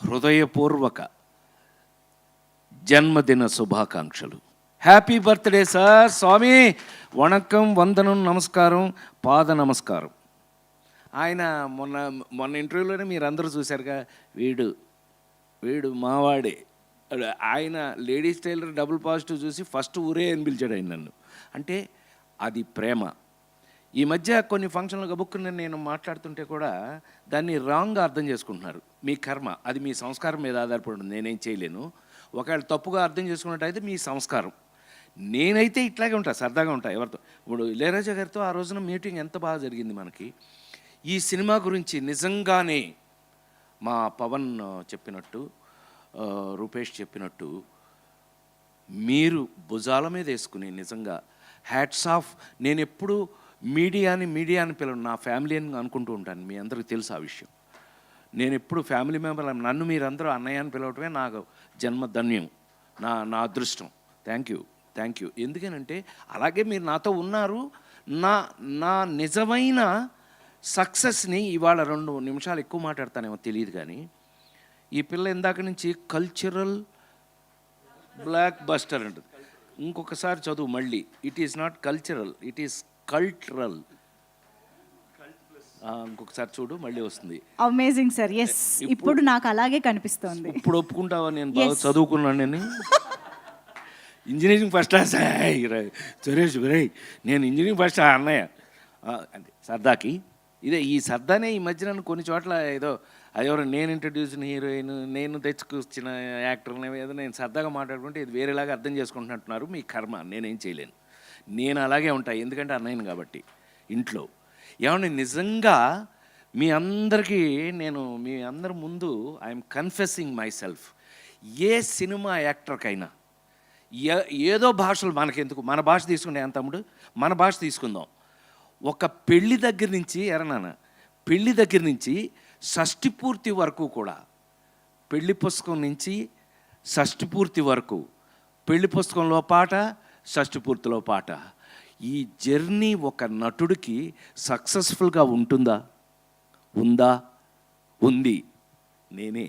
హృదయపూర్వక జన్మదిన శుభాకాంక్షలు. Happy birthday sir. స్వామి వణకం, వందనం, నమస్కారం, పాద నమస్కారం. ఆయన మొన్న ఇంటర్వ్యూలోనే మీరు అందరూ చూశారుగా, వీడు మావాడే. ఆయన లేడీస్ టైలర్ డబుల్ పాజిటివ్ చూసి ఫస్ట్ ఊరే అని పిలిచాడు ఆయన నన్ను. అంటే అది ప్రేమ. ఈ మధ్య కొన్ని ఫంక్షన్లు గబుక్కుని నేను మాట్లాడుతుంటే కూడా దాన్ని రాంగ్గా అర్థం చేసుకుంటున్నారు. మీ కర్మ, అది మీ సంస్కారం మీద ఆధారపడి ఉంటుంది, నేనేం చేయలేను. ఒకవేళ తప్పుగా అర్థం చేసుకున్నట్టయితే మీ సంస్కారం. నేనైతే ఇట్లాగే ఉంటా, సరదాగా ఉంటా ఎవరితో. ఇప్పుడు ఇళయరాజా గారితో ఆ రోజున మీటింగ్ ఎంత బాగా జరిగింది మనకి. ఈ సినిమా గురించి నిజంగానే మా పవన్ చెప్పినట్టు, రూపేష్ చెప్పినట్టు, మీరు భుజాల మీద వేసుకుని నిజంగా హ్యాట్స్ ఆఫ్. నేను ఎప్పుడు మీడియాని పిలవను, నా ఫ్యామిలీ అని అనుకుంటూ ఉంటాను. మీ అందరికీ తెలుసు ఆ విషయం. నేను ఎప్పుడు ఫ్యామిలీ మెంబర్, నన్ను మీరందరూ అన్నయ్య అని పిలవటమే నాకు జన్మధన్యం, నా అదృష్టం. Thank you. ఎందుకనంటే అలాగే మీరు నాతో ఉన్నారు. నా నిజమైన సక్సెస్ని ఇవాళ 2 నిమిషాలు ఎక్కువ మాట్లాడతానేమో తెలియదు, కానీ ఈ పిల్ల ఇందాక నుంచి కల్చరల్ బ్లాక్ బస్టర్ అంటుంది. ఇంకొకసారి చదువు మళ్ళీ. It is not cultural, it is cultural. ఇంకొకసారి చూడు, మళ్ళీ వస్తుంది. Amazing sir. ఎస్, ఇప్పుడు నాకు అలాగే కనిపిస్తుంది. ఇప్పుడు ఒప్పుకుంటావా నేను బాగా చదువుకున్నాను? నేను ఇంజనీరింగ్ ఫస్ట్ క్లాస్. సురేష్ నేను ఇంజనీరింగ్ ఫస్ట్ అన్నయ్య అంటే సరదాకి. ఈ సరదానే ఈ మధ్య నన్ను కొన్ని చోట్ల ఏదో అదెవరో నేను ఇంట్రడ్యూసిన హీరోయిన్, నేను తెచ్చుకొచ్చిన యాక్టర్ని ఏదో నేను సరదాగా మాట్లాడుకుంటే ఇది వేరేలాగా అర్థం చేసుకుంటున్నట్టున్నారు. మీ కర్మ, నేనేం చేయలేను. నేను అలాగే ఉంటాను, ఎందుకంటే అన్నయ్యను కాబట్టి ఇంట్లో. ఏమన్నా నిజంగా మీ అందరికీ నేను మీ అందరి ముందు ఐఎమ్ కన్ఫెసింగ్ మై సెల్ఫ్. ఏ సినిమా యాక్టర్కైనా ఏదో భాషలు మనకెందుకు, మన భాష తీసుకుంటే ఎంత తమ్ముడు, మన భాష తీసుకుందాం. ఒక పెళ్లి దగ్గర నుంచి పెళ్లి దగ్గర నుంచి షష్ఠి పూర్తి వరకు కూడా, పెళ్లి పుస్తకం నుంచి షష్ఠి పూర్తి వరకు, పెళ్లి పుస్తకంలో పాట, షష్ఠి పూర్తిలో పాట, ఈ జర్నీ ఒక నటుడికి సక్సెస్ఫుల్గా ఉంటుందా? ఉంది. నేనే